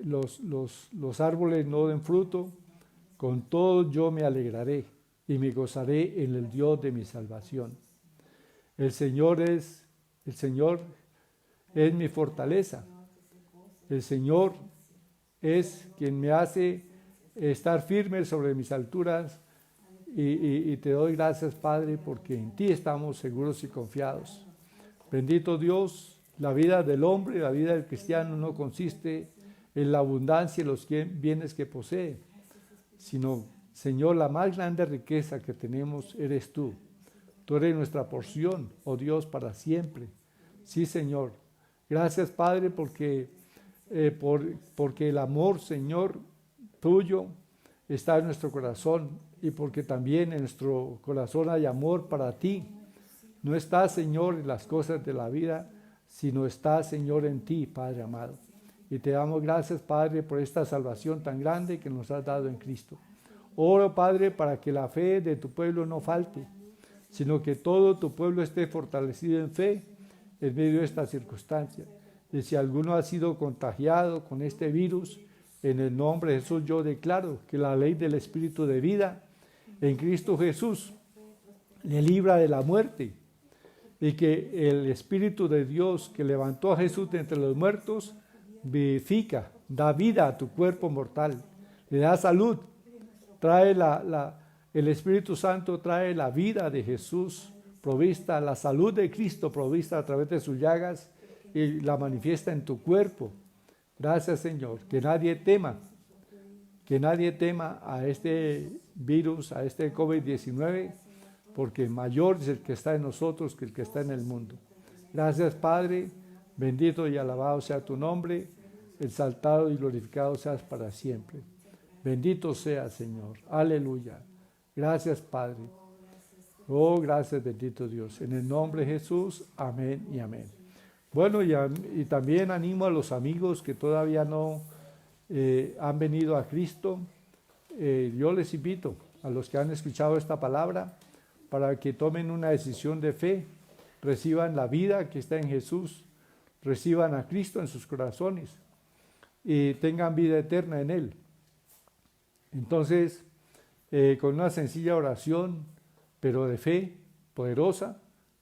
los árboles no den fruto, con todo yo me alegraré y me gozaré en el Dios de mi salvación. El Señor es mi fortaleza. El Señor es quien me hace estar firme sobre mis alturas y te doy gracias, Padre, porque en ti estamos seguros y confiados. Bendito Dios, la vida del hombre, la vida del cristiano no consiste en la abundancia de los bienes que posee, sino, Señor, la más grande riqueza que tenemos eres tú. Tú eres nuestra porción, oh Dios, para siempre. Sí, Señor. Gracias, Padre, porque el amor, Señor, tuyo está en nuestro corazón y porque también en nuestro corazón hay amor para ti. No está, Señor, en las cosas de la vida, sino está, Señor, en ti, Padre amado. Y te damos gracias, Padre, por esta salvación tan grande que nos has dado en Cristo. Oro, Padre, para que la fe de tu pueblo no falte, sino que todo tu pueblo esté fortalecido en fe en medio de esta circunstancia. Y si alguno ha sido contagiado con este virus, en el nombre de Jesús yo declaro que la ley del Espíritu de vida en Cristo Jesús le libra de la muerte y que el Espíritu de Dios que levantó a Jesús de entre los muertos vivifica, da vida a tu cuerpo mortal, le da salud, trae el Espíritu Santo trae la vida de Jesús provista, la salud de Cristo provista a través de sus llagas y la manifiesta en tu cuerpo. Gracias, Señor, que nadie tema a este virus, a este COVID-19, porque mayor es el que está en nosotros que el que está en el mundo. Gracias, Padre, bendito y alabado sea tu nombre. exaltado y glorificado seas para siempre. Bendito seas, Señor. Aleluya. Gracias, Padre. Oh, gracias, bendito Dios. En el nombre de Jesús, amén y amén. Bueno, y también animo a los amigos que todavía no han venido a Cristo. Yo les invito a los que han escuchado esta palabra para que tomen una decisión de fe, reciban la vida que está en Jesús, reciban a Cristo en sus corazones y tengan vida eterna en Él. Entonces, con una sencilla oración, pero de fe poderosa,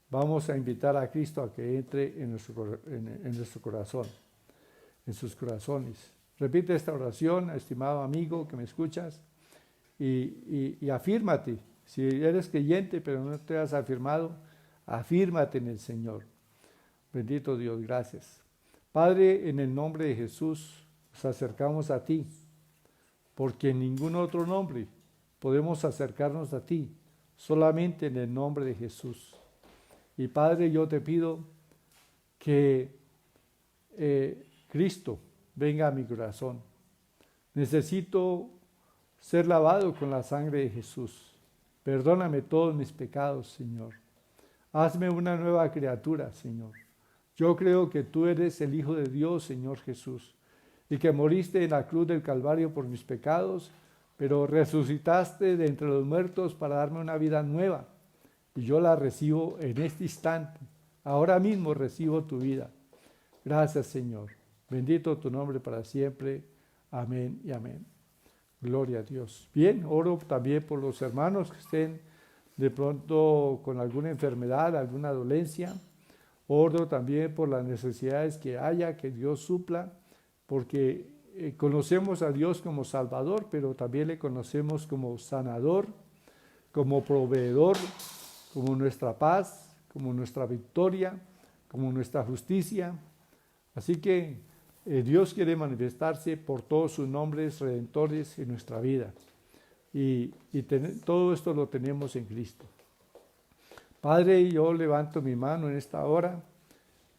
vamos a invitar a Cristo a que entre en nuestro corazón, en sus corazones. Repite esta oración, estimado amigo que me escuchas, y afírmate. Si eres creyente pero no te has afirmado, afírmate en el Señor. Bendito Dios, gracias. Padre, en el nombre de Jesús nos acercamos a ti, porque en ningún otro nombre podemos acercarnos a ti, solamente en el nombre de Jesús. Y Padre, yo te pido que Cristo venga a mi corazón. Necesito ser lavado con la sangre de Jesús. Perdóname todos mis pecados, Señor. Hazme una nueva criatura, Señor. Yo creo que tú eres el Hijo de Dios, Señor Jesús, y que moriste en la cruz del Calvario por mis pecados, pero resucitaste de entre los muertos para darme una vida nueva. Y yo la recibo en este instante. Ahora mismo recibo tu vida. Gracias, Señor. Bendito tu nombre para siempre. Amén y amén. Gloria a Dios. Bien, oro también por los hermanos que estén de pronto con alguna enfermedad, alguna dolencia. Oro también por las necesidades que haya, que Dios supla, porque conocemos a Dios como Salvador, pero también le conocemos como sanador, como proveedor, como nuestra paz, como nuestra victoria, como nuestra justicia. Así que Dios quiere manifestarse por todos sus nombres redentores en nuestra vida. Y todo esto lo tenemos en Cristo. Padre, yo levanto mi mano en esta hora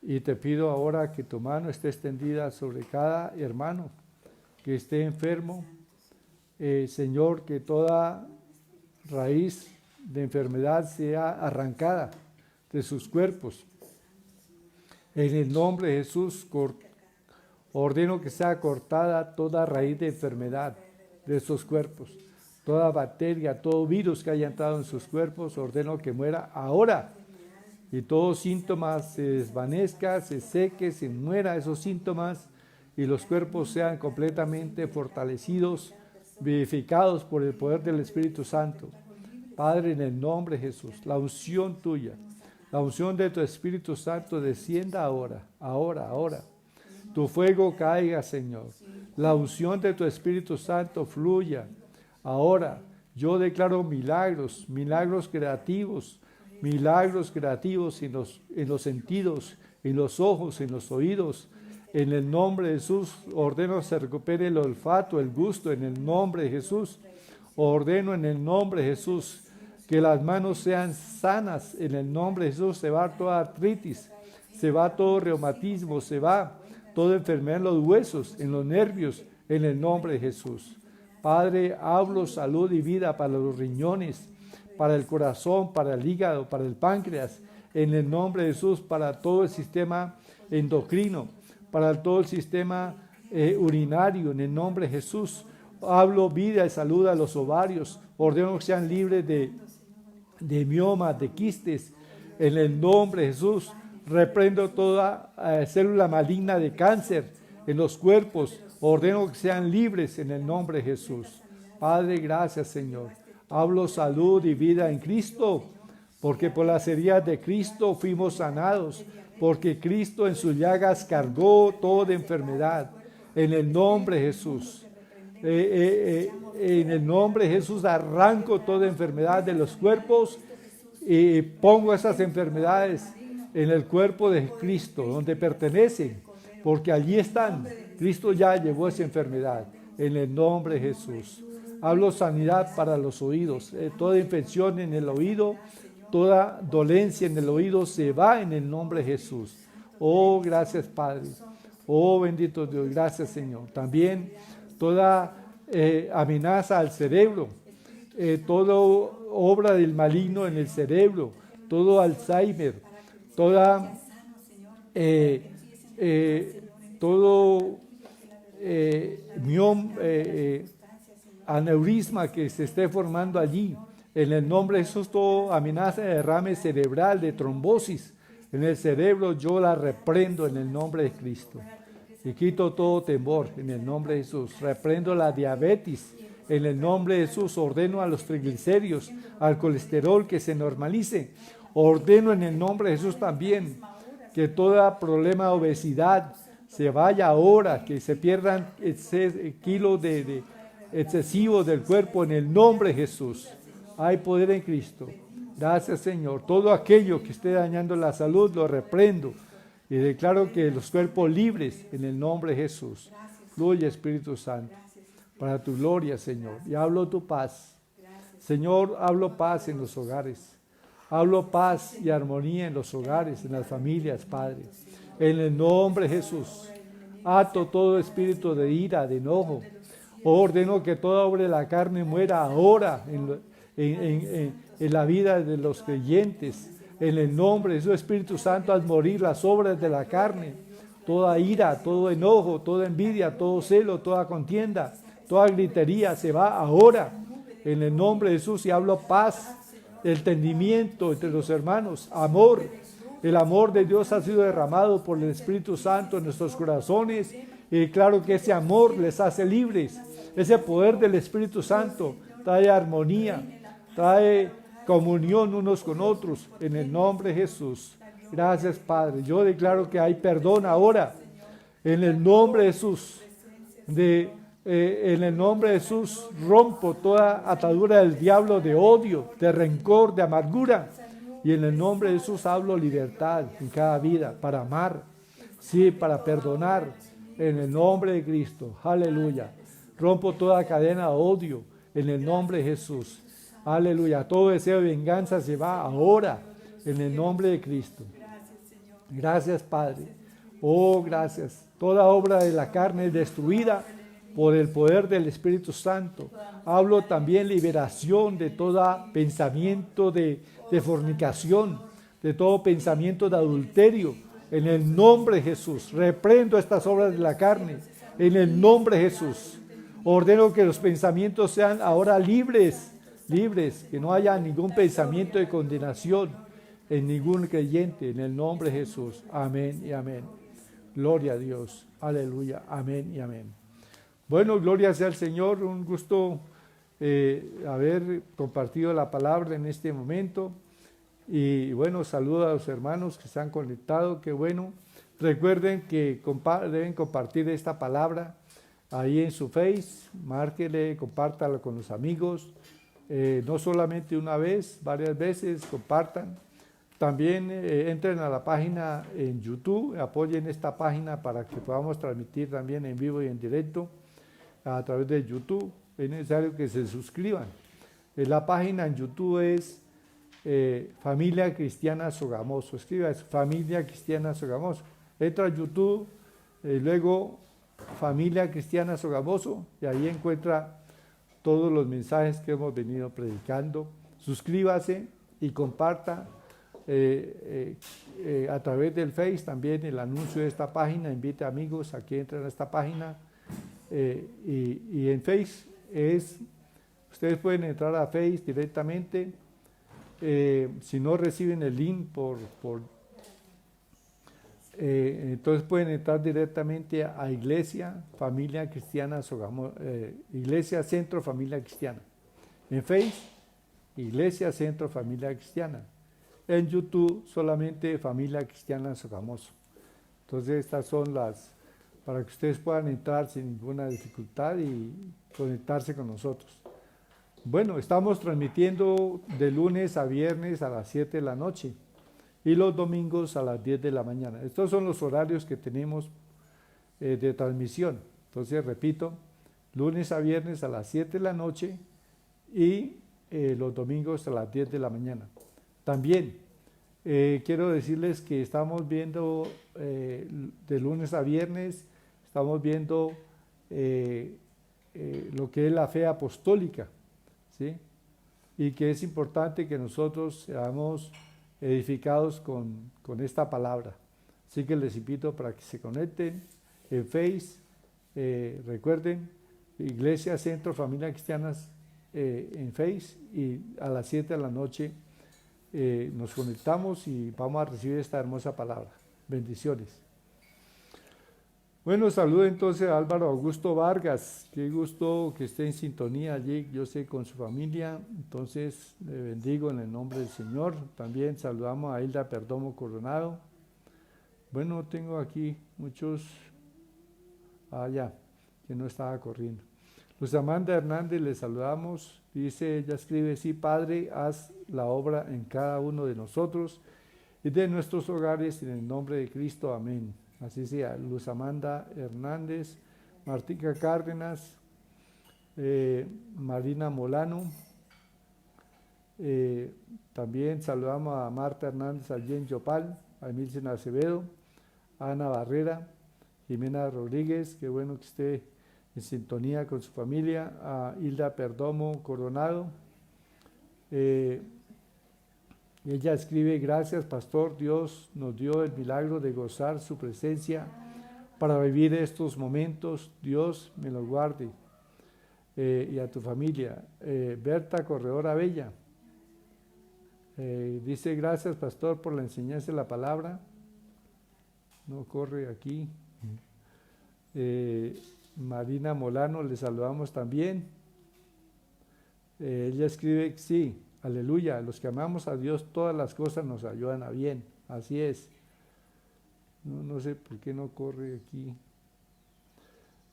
y te pido ahora que tu mano esté extendida sobre cada hermano que esté enfermo. Señor, que toda raíz de enfermedad sea arrancada de sus cuerpos. En el nombre de Jesús, ordeno que sea cortada toda raíz de enfermedad de estos cuerpos. Toda bacteria, todo virus que haya entrado en sus cuerpos, ordeno que muera ahora. Y todos síntomas se desvanezca, se seque, se muera esos síntomas y los cuerpos sean completamente fortalecidos, vivificados por el poder del Espíritu Santo. Padre, en el nombre de Jesús, la unción tuya, la unción de tu Espíritu Santo descienda ahora. Tu fuego caiga, Señor. La unción de tu Espíritu Santo fluya. Ahora yo declaro milagros creativos en los sentidos, en los ojos, en los oídos. En el nombre de Jesús, ordeno se recupere el olfato, el gusto, en el nombre de Jesús. Ordeno en el nombre de Jesús que las manos sean sanas. En el nombre de Jesús se va toda artritis, se va todo reumatismo, se va toda enfermedad en los huesos, en los nervios, en el nombre de Jesús. Padre, hablo salud y vida para los riñones, para el corazón, para el hígado, para el páncreas, en el nombre de Jesús, para todo el sistema endocrino, para todo el sistema urinario, en el nombre de Jesús. Hablo vida y salud a los ovarios, ordeno que sean libres de miomas, de quistes, en el nombre de Jesús. Reprendo toda célula maligna de cáncer en los cuerpos, ordeno que sean libres en el nombre de Jesús. Padre, gracias, Señor. Hablo salud y vida en Cristo, porque por las heridas de Cristo fuimos sanados, porque Cristo en sus llagas cargó toda enfermedad. En el nombre de Jesús. En el nombre de Jesús arranco toda enfermedad de los cuerpos y pongo esas enfermedades en el cuerpo de Cristo, donde pertenecen, porque allí están. Cristo ya llevó esa enfermedad, en el nombre de Jesús. Hablo sanidad para los oídos, toda infección en el oído, toda dolencia en el oído se va en el nombre de Jesús. Oh, gracias, Padre. Oh bendito Dios, gracias Señor. También toda amenaza al cerebro, toda obra del maligno en el cerebro, todo Alzheimer, toda todo aneurisma que se esté formando allí. En el nombre de Jesús, toda amenaza de derrame cerebral, de trombosis en el cerebro, yo la reprendo en el nombre de Cristo. Y quito todo temor en el nombre de Jesús. Reprendo la diabetes en el nombre de Jesús. Ordeno a los triglicéridos, al colesterol que se normalice. Ordeno en el nombre de Jesús también que todo problema de obesidad se vaya ahora, que se pierdan kilos excesivos del cuerpo en el nombre de Jesús. Hay poder en Cristo. Gracias, Señor. Todo aquello que esté dañando la salud lo reprendo y declaro que los cuerpos libres en el nombre de Jesús. Fluye, Espíritu Santo, para tu gloria, Señor. Y hablo tu paz. Señor, hablo paz en los hogares. Hablo paz y armonía en los hogares, en las familias, Padre. En el nombre de Jesús. Ato todo espíritu de ira, de enojo. Ordeno que toda obra de la carne muera ahora en la vida de los creyentes. En el nombre de Jesús, Espíritu Santo, haz morir las obras de la carne. Toda ira, todo enojo, toda envidia, todo celo, toda contienda, toda gritería se va ahora. En el nombre de Jesús, y hablo paz, entendimiento entre los hermanos, amor. El amor de Dios ha sido derramado por el Espíritu Santo en nuestros corazones. Y claro que ese amor les hace libres. Ese poder del Espíritu Santo trae armonía, trae comunión unos con otros, en el nombre de Jesús. Gracias, Padre. Yo declaro que hay perdón ahora, en el nombre de Jesús. En el nombre de Jesús rompo toda atadura del diablo de odio, de rencor, de amargura. Y en el nombre de Jesús hablo libertad en cada vida, para amar, sí, para perdonar, en el nombre de Cristo. Aleluya. Rompo toda cadena de odio, en el nombre de Jesús. Aleluya. Todo deseo de venganza se va ahora, en el nombre de Cristo. Gracias, Padre. Oh, gracias. Toda obra de la carne es destruida por el poder del Espíritu Santo. Hablo también liberación de todo pensamiento de fornicación, de todo pensamiento de adulterio. En el nombre de Jesús, reprendo estas obras de la carne. En el nombre de Jesús, ordeno que los pensamientos sean ahora libres, que no haya ningún pensamiento de condenación en ningún creyente. En el nombre de Jesús. Amén y amén. Gloria a Dios. Aleluya. Amén y amén. Bueno, gloria sea al Señor. Un gusto haber compartido la palabra en este momento. Y bueno, saludo a los hermanos que se han conectado. Qué bueno. Recuerden que deben compartir esta palabra ahí en su Face. Márquele, compártalo con los amigos. No solamente una vez, varias veces, compartan. También entren a la página en YouTube, apoyen esta página para que podamos transmitir también en vivo y en directo a través de YouTube. Es necesario que se suscriban. La página en YouTube es Familia Cristiana Sogamoso. Escriba eso, Familia Cristiana Sogamoso. Entra a YouTube, luego Familia Cristiana Sogamoso, y ahí encuentra todos los mensajes que hemos venido predicando. Suscríbase y comparta a través del Face también el anuncio de esta página. Invite amigos a que entren a esta página. Y en Face ustedes pueden entrar a Face directamente. Si no reciben el link entonces pueden entrar directamente a Iglesia Familia Cristiana Sogamoso, Iglesia Centro Familia Cristiana. En Face, Iglesia Centro Familia Cristiana. En YouTube, solamente Familia Cristiana Sogamoso. Entonces estas son para que ustedes puedan entrar sin ninguna dificultad y conectarse con nosotros. Bueno, estamos transmitiendo de lunes a viernes a las 7 de la noche. Y los domingos a las 10 de la mañana. Estos son los horarios que tenemos de transmisión. Entonces, repito, lunes a viernes a las 7 de la noche y los domingos a las 10 de la mañana. También quiero decirles que estamos viendo de lunes a viernes, estamos viendo lo que es la fe apostólica, ¿sí? Y que es importante que nosotros seamos edificados con esta palabra. Así que les invito para que se conecten en Face, recuerden, Iglesia Centro Familia Cristianas en Face, y a las 7 de la noche nos conectamos y vamos a recibir esta hermosa palabra. Bendiciones. Bueno, saludo entonces a Álvaro Augusto Vargas, qué gusto que esté en sintonía allí, yo sé, con su familia, entonces le bendigo en el nombre del Señor. También saludamos a Hilda Perdomo Coronado. Bueno, tengo aquí muchos, ya, que no estaba corriendo. Luz Amanda Hernández, le saludamos, dice, ella escribe, sí, Padre, haz la obra en cada uno de nosotros y de nuestros hogares, en el nombre de Cristo, amén. Así sea. Luz Amanda Hernández, Martica Cárdenas, Marina Molano, también saludamos a Marta Hernández allí en Yopal, a Emilcen Acevedo, a Ana Barrera, Jimena Rodríguez, qué bueno que esté en sintonía con su familia, a Hilda Perdomo Coronado. Ella escribe, gracias pastor, Dios nos dio el milagro de gozar su presencia para vivir estos momentos, Dios me lo guarde, y a tu familia. Berta Corredora Bella, dice, gracias pastor por la enseñanza de la palabra, no corre aquí. Marina Molano, le saludamos también. Ella escribe, sí, aleluya, los que amamos a Dios, todas las cosas nos ayudan a bien, así es. No sé por qué no corre aquí.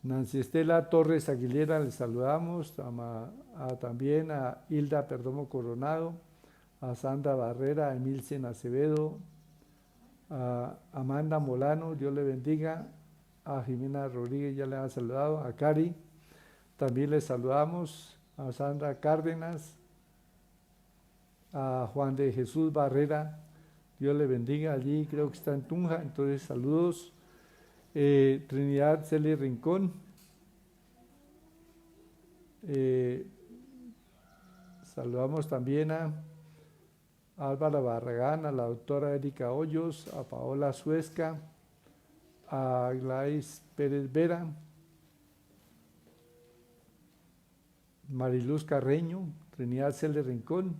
Nancy Estela Torres Aguilera, le saludamos, también a Hilda Perdomo Coronado, a Sandra Barrera, a Emilcen Acevedo, a Amanda Molano, Dios le bendiga, a Jimena Rodríguez, ya le ha saludado, a Cari, también le saludamos, a Sandra Cárdenas, a Juan de Jesús Barrera, Dios le bendiga, allí creo que está en Tunja, entonces saludos. Trinidad Celi Rincón, saludamos también a Álvara Barragán, a la doctora Erika Hoyos, a Paola Suesca, a Gladys Pérez Vera, Mariluz Carreño, Trinidad Celi Rincón,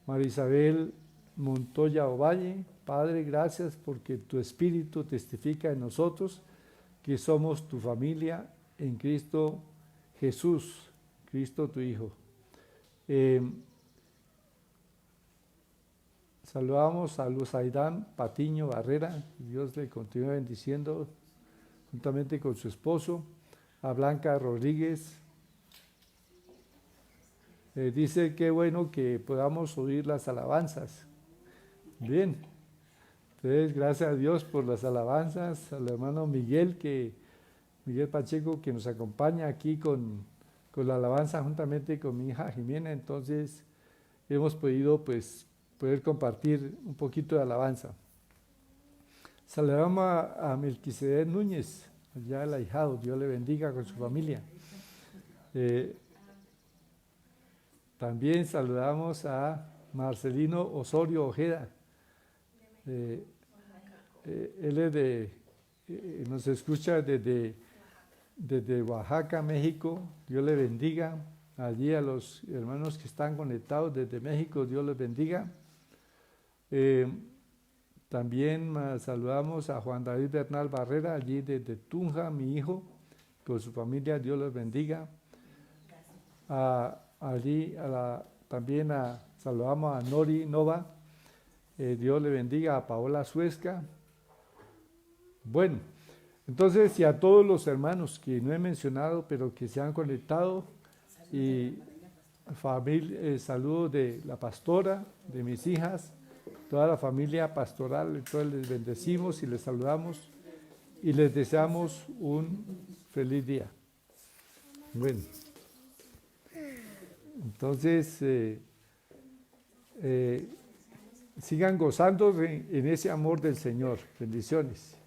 Marisabel Montoya Ovalle. Padre, gracias porque tu Espíritu testifica en nosotros que somos tu familia en Cristo Jesús, Cristo tu Hijo. Saludamos a Luz Aidán Patiño Barrera, Dios le continúe bendiciendo juntamente con su esposo, a Blanca Rodríguez. Dice que bueno que podamos oír las alabanzas. Bien, entonces gracias a Dios por las alabanzas, al hermano Miguel Pacheco, que nos acompaña aquí con la alabanza juntamente con mi hija Jimena. Entonces hemos podido poder compartir un poquito de alabanza. Saludamos a Melquisedec Núñez, allá el ahijado, Dios le bendiga con su familia. También saludamos a Marcelino Osorio Ojeda. Él es nos escucha desde Oaxaca, México. Dios le bendiga. Allí a los hermanos que están conectados desde México, Dios les bendiga. También saludamos a Juan David Bernal Barrera, allí desde Tunja, mi hijo, con su familia, Dios les bendiga. También saludamos a Nori Nova, Dios le bendiga, a Paola Suesca. Bueno, entonces, y a todos los hermanos que no he mencionado, pero que se han conectado, y familia, saludos de la pastora, de mis hijas, toda la familia pastoral, entonces les bendecimos y les saludamos y les deseamos un feliz día. Bueno, entonces sigan gozándose en ese amor del Señor. Bendiciones.